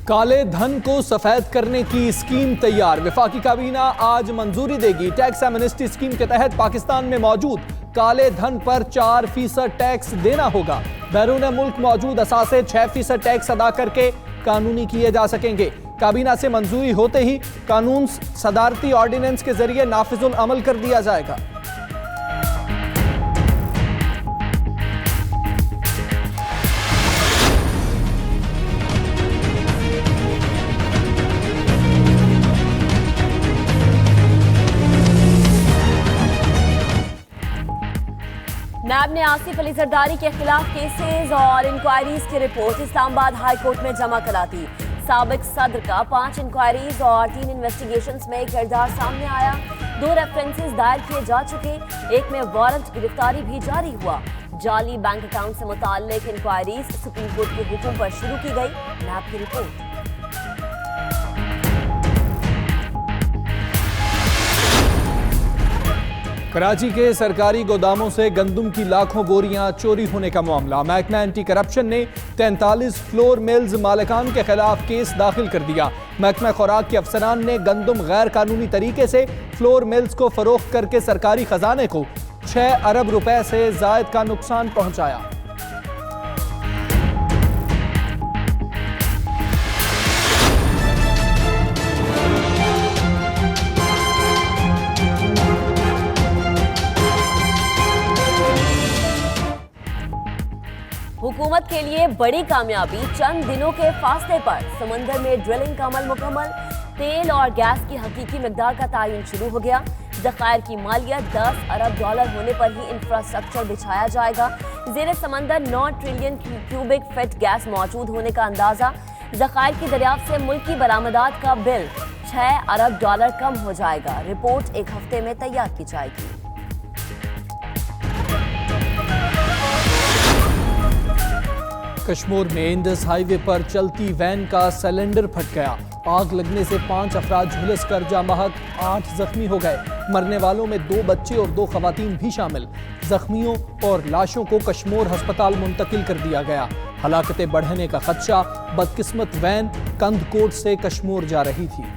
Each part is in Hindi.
काले धन को सफेद करने की स्कीम तैयार। वफाकी काबीना आज मंजूरी देगी। टैक्स एमनेस्टी स्कीम के तहत पाकिस्तान में मौजूद काले धन पर 4% टैक्स देना होगा। बैरून मुल्क मौजूद असासे 6% टैक्स अदा करके कानूनी किए जा सकेंगे। काबीना से मंजूरी होते ही कानून सदारती ऑर्डिनेंस के जरिए नाफिजुल अमल कर दिया जाएगा। नैब ने आसिफ अली जरदारी के खिलाफ केसेस और इंक्वायरीज की रिपोर्ट इस्लामाबाद हाई कोर्ट में जमा करा दी। साबिक सदर का 5 इंक्वायरीज और 3 इन्वेस्टिगेशंस में किरदार सामने आया। 2 रेफरेंसेस दायर किए जा चुके, एक में वारंट गिरफ्तारी भी जारी हुआ। जाली बैंक अकाउंट से मुताल्लिक इंक्वायरीज सुप्रीम कोर्ट के हुक्म पर शुरू की गई। नैब की रिपोर्ट। कराची के सरकारी गोदामों से गंदम की लाखों बोरियां चोरी होने का मामला। महकमा एंटी करप्शन ने 43 फ्लोर मिल्स मालिकान के खिलाफ केस दाखिल कर दिया। महकमा खुराक के अफसरान ने गंदम गैर कानूनी तरीके से फ्लोर मिल्स को फरोख्त करके सरकारी खजाने को 6 अरब रुपए से जायद का नुकसान पहुंचाया। हुकूमत के लिए बड़ी कामयाबी, चंद दिनों के फासले पर समंदर में ड्रिलिंग का अमल मुकम्मल। तेल और गैस की हकीकी मिकदार का तयन शुरू हो गया। ज़खायर की मालियत 10 अरब डॉलर होने पर ही इंफ्रास्ट्रक्चर बिछाया जाएगा। ज़ेरे समंदर 9 ट्रिलियन क्यूबिक फीट गैस मौजूद होने का अंदाजा। ज़खायर की दरियाफ्त से मुल्की बरामदात का बिल 6 अरब डॉलर कम हो जाएगा। रिपोर्ट 1 हफ्ते में तैयार की जाएगी। कश्मीर में इंडस हाईवे पर चलती वैन का सिलेंडर फट गया। आग लगने से 5 अफराद झुलस कर जाँ बहक, 8 जख्मी हो गए। मरने वालों में 2 बच्चे और 2 खवातीन भी शामिल। जख्मियों और लाशों को कश्मीर अस्पताल मुंतकिल कर दिया गया। हलाकतें बढ़ने का खदशा। बदकिस्मत वैन कंदकोट से कश्मीर जा रही थी।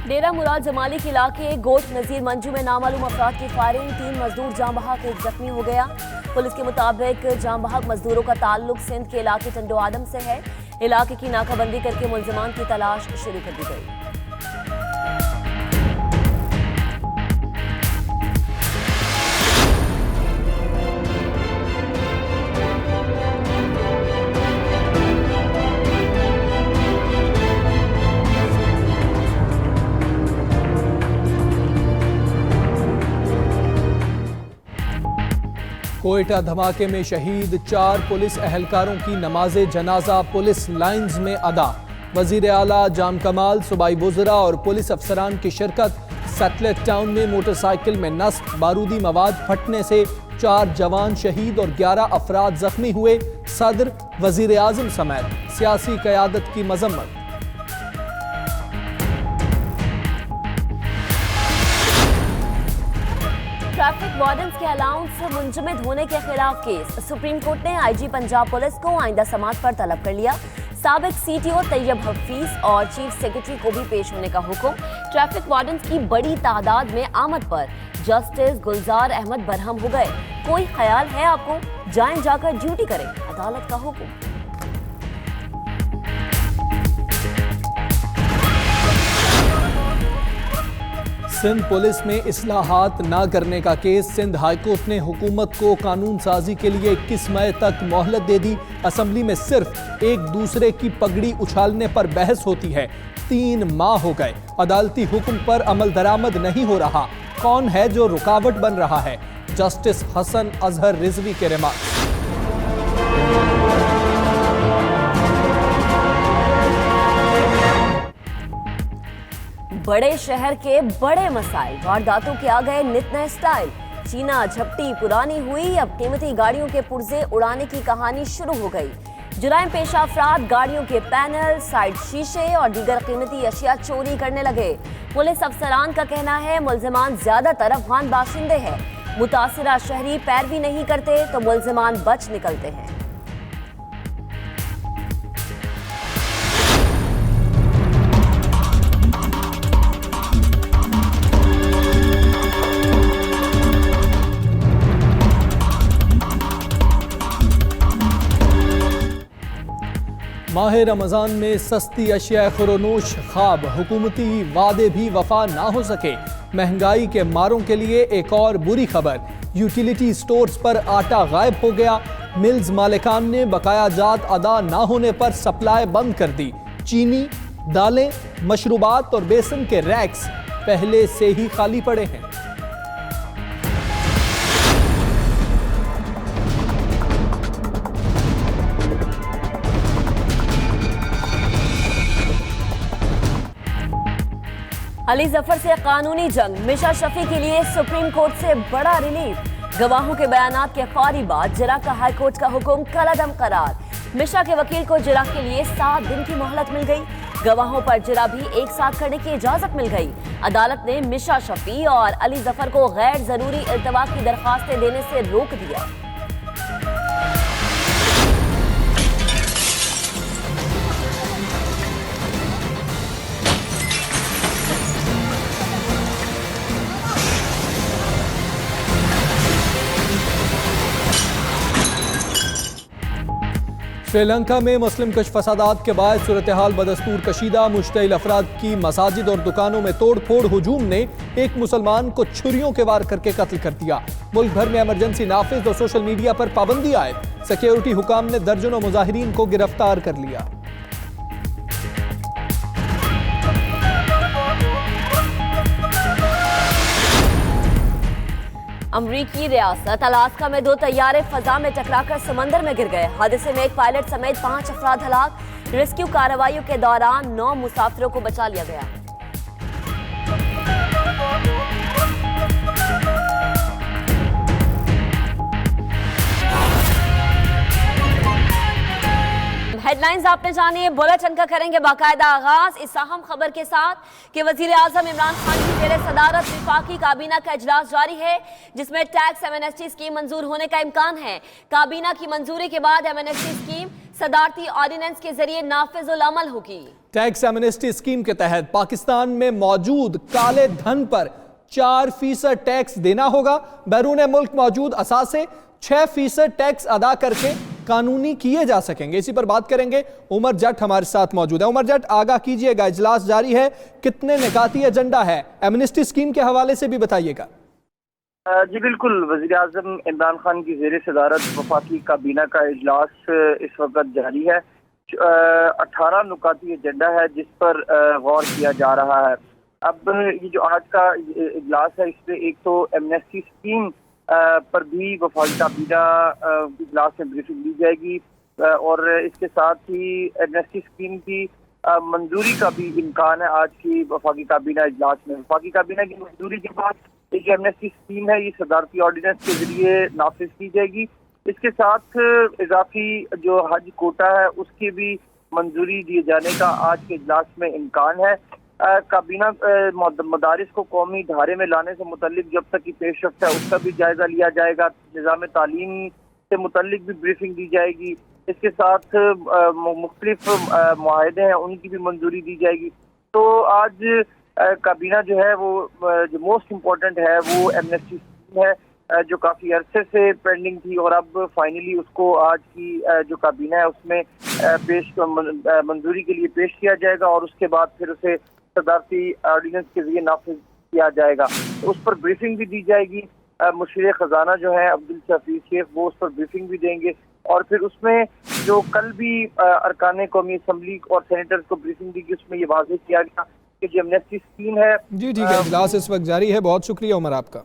डेरा मुराद जमाली के इलाके गोट नजीर मंजू में नामालूम अफराद की फायरिंग, 3 मजदूर जाँ बहक, 1 जख्मी हो गया। पुलिस के मुताबिक जाँ बहक मजदूरों का ताल्लुक सिंध के इलाके टंडो आदम से है। इलाके की नाकाबंदी करके मुल्जिमान की तलाश शुरू कर दी गई। कोयटा धमाके में शहीद 4 पुलिस एहलकारों की नमाज जनाजा पुलिस लाइन्स में अदा। वजीर आला जाम कमाल, सूबाई वुज़रा और पुलिस अफसरान की शिरकत। सैटेलाइट टाउन में मोटरसाइकिल में नस्ब बारूदी मवाद फटने से 4 जवान शहीद और 11 अफराद जख्मी हुए। सदर, वजीर आजम समेत सियासी क़यादत की मजम्मत। ट्रैफिक वार्डन्स के अलाउंस मुंजमद होने के खिलाफ केस। सुप्रीम कोर्ट ने आईजी पंजाब पुलिस को आइंदा समात पर तलब कर लिया। साबिक सीटीओ तैयब हफीज और चीफ सेक्रेटरी को भी पेश होने का हुक्म। ट्रैफिक वार्डन्स की बड़ी तादाद में आमद पर जस्टिस गुलजार अहमद बरहम हो गए। कोई ख्याल है आपको? जाएं जाकर ड्यूटी करें, अदालत का हुक्म। सिंध पुलिस में इस्लाहात ना करने का केस। सिंध हाईकोर्ट ने हुकूमत को कानून साजी के लिए 21 मई तक मोहलत दे दी। असम्बली में सिर्फ एक दूसरे की पगड़ी उछालने पर बहस होती है। 3 माह हो गए, अदालती हुक्म पर अमल दरामद नहीं हो रहा। कौन है जो रुकावट बन रहा है? जस्टिस हसन अजहर रिजवी के रिमार्क। बड़े शहर के बड़े मसाइल, वारदातों के आ गए नित नए स्टाइल। चीना झपटी पुरानी हुई, अब कीमती गाड़ियों के पुर्जे उड़ाने की कहानी शुरू हो गई। जुराइम पेशा अफराद गाड़ियों के पैनल, साइड शीशे और दीगर कीमती अशिया चोरी करने लगे। पुलिस अफसरान का कहना है मुल्जिमान ज्यादातर अफगान बाशिंदे हैं। मुतासिरा शहरी पैरवी नहीं करते तो मुल्जिमान बच निकलते हैं। माह रमज़ान में सस्ती अशिया खुरोनोश ख्वाब, हुकूमती वादे भी वफा ना हो सके। महंगाई के मारों के लिए एक और बुरी खबर, यूटिलिटी स्टोर्स पर आटा गायब हो गया। मिल्स मालिकान ने बकाया जात अदा ना होने पर सप्लाई बंद कर दी। चीनी, दालें, मशरूबात और बेसन के रैक्स पहले से ही खाली पड़े हैं। अली जफर से कानूनी जंग, मिशा शफी के लिए सुप्रीम कोर्ट से बड़ा रिलीफ। गवाहों के बयानात के फौरी बाद जिरा का हाई कोर्ट का हुक्म कलअदम करार। मिशा के वकील को जिरा के लिए 7 दिन की मोहलत मिल गई। गवाहों पर जिरा भी एक साथ करने की इजाजत मिल गई। अदालत ने मिशा शफी और अली जफर को गैर जरूरी इल्तवा की दरखास्तें देने से रोक दिया। श्रीलंका में मुस्लिम कश फसादात के बाद सूरत हाल बदस्तूर कशीदा। मुश्तइल अफराद की मसाजिद और दुकानों में तोड़ फोड़। हुजूम ने एक मुसलमान को छुरियों के वार करके कत्ल कर दिया। मुल्क भर में इमरजेंसी नाफिज और सोशल मीडिया पर पाबंदी आयद। सिक्योरिटी हुकाम ने दर्जनों मुजाहिरीन को गिरफ्तार कर लिया। अमरीकी रियासत अलास्का में 2 तैयारे फजा में टकराकर समंदर में गिर गए। हादसे में एक पायलट समेत 5 अफराद हलाक। रेस्क्यू कार्रवाइयों के दौरान 9 मुसाफिरों को बचा लिया गया। हेडलाइंस आपने जानिए, बुलेटिन का करेंगे बाकायदा आगाज इस अहम खबर के साथ कि वजीर आजम इमरान खान की जेर सदारत विफाकी काबीना का इजलास जारी है, जिसमें टैक्स एमनेस्टी स्कीम मंजूर होने का इम्कान है। काबीना की मंजूरी के बाद एमनेस्टी स्कीम सदारती ऑर्डिनेंस के जरिए नाफिजुल अमल होगी। टैक्स एमनेस्टी स्कीम के तहत पाकिस्तान में मौजूद काले धन पर 4% टैक्स देना होगा। बैरून मुल्क मौजूद असासे 6% टैक्स अदा करके कानूनी किए जा सकेंगे। इसी पर बात करेंगे। उमर जट हमारे साथ मौजूद है। उमर जट, आगाह कीजिएगा, इजलास जारी है, कितने निकाती एजेंडा है? एमनेस्टी स्कीम के हवाले से भी बताइएगा। जी बिल्कुल, वज़ीर आज़म इमरान खान की जेर सदारत वफाकी काबीना का इजलास इस वक्त जारी है। 18 नुकाती एजेंडा है जिस पर गौर किया जा रहा है। अब ये जो आज का इजलास है, इसमें एक तो एमनेस्टी स्कीम पर भी वफाकी काबीना इजलास में ब्रीफिंग दी जाएगी और इसके साथ ही एमनेस्टी स्कीम की मंजूरी का भी इम्कान है आज की वफाकी काबीना इजलास में। वफाकी काबीना की मंजूरी के बाद एक एमनेस्टी स्कीम है, ये सदारती ऑर्डिनेंस के जरिए नाफिज की जाएगी। इसके साथ इजाफी जो हज कोटा है उसकी भी मंजूरी दिए जाने का आज के इजलास में इम्कान है। काबीना मदारिस को कौमी धारे में लाने से मुतल्लिक जब तक की पेशरफ्त है उसका भी जायजा लिया जाएगा। निज़ाम तालीम से मुतल्लिक भी ब्रीफिंग दी जाएगी। इसके साथ मुख्तलिफ मुआहदे हैं उनकी भी मंजूरी दी जाएगी। तो आज काबीना जो है वो जो मोस्ट इम्पोर्टेंट है वो एमनेस्टी स्कीम है जो काफ़ी अरसे से पेंडिंग थी और अब फाइनली उसको आज की जो काबीना है उसमें मंजूरी के लिए पेश किया जाएगा और उसके बाद फिर उसे सदारती ऑर्डिनेंस के जरिए नाफिज किया जाएगा। तो उस पर ब्रीफिंग भी दी जाएगी। मुशीर खजाना जो है अब्दुल शफी शेख वो उस पर ब्रीफिंग भी देंगे और फिर उसमें जो कल भी अरकान कौमी असम्बली और सेनेटर्स को ब्रीफिंग दी गई उसमें ये वाज़ेह किया गया कि जो एमनेस्टी स्कीम है। जी ठीक है, इजलास इस वक्त जारी है। बहुत शुक्रिया उमर आपका।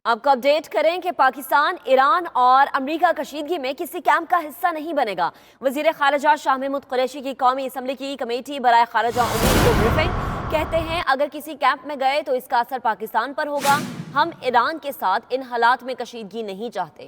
आपको अपडेट करें कि पाकिस्तान, ईरान और अमेरिका कशीदगी में किसी कैंप का हिस्सा नहीं बनेगा। वजीर खारजा शाह महमूद कुरैशी की कौमी असम्बली की कमेटी बराए खारजा उमूर को ब्रीफिंग, कहते हैं अगर किसी कैंप में गए तो इसका असर पाकिस्तान पर होगा। हम ईरान के साथ इन हालात में कशीदगी नहीं चाहते।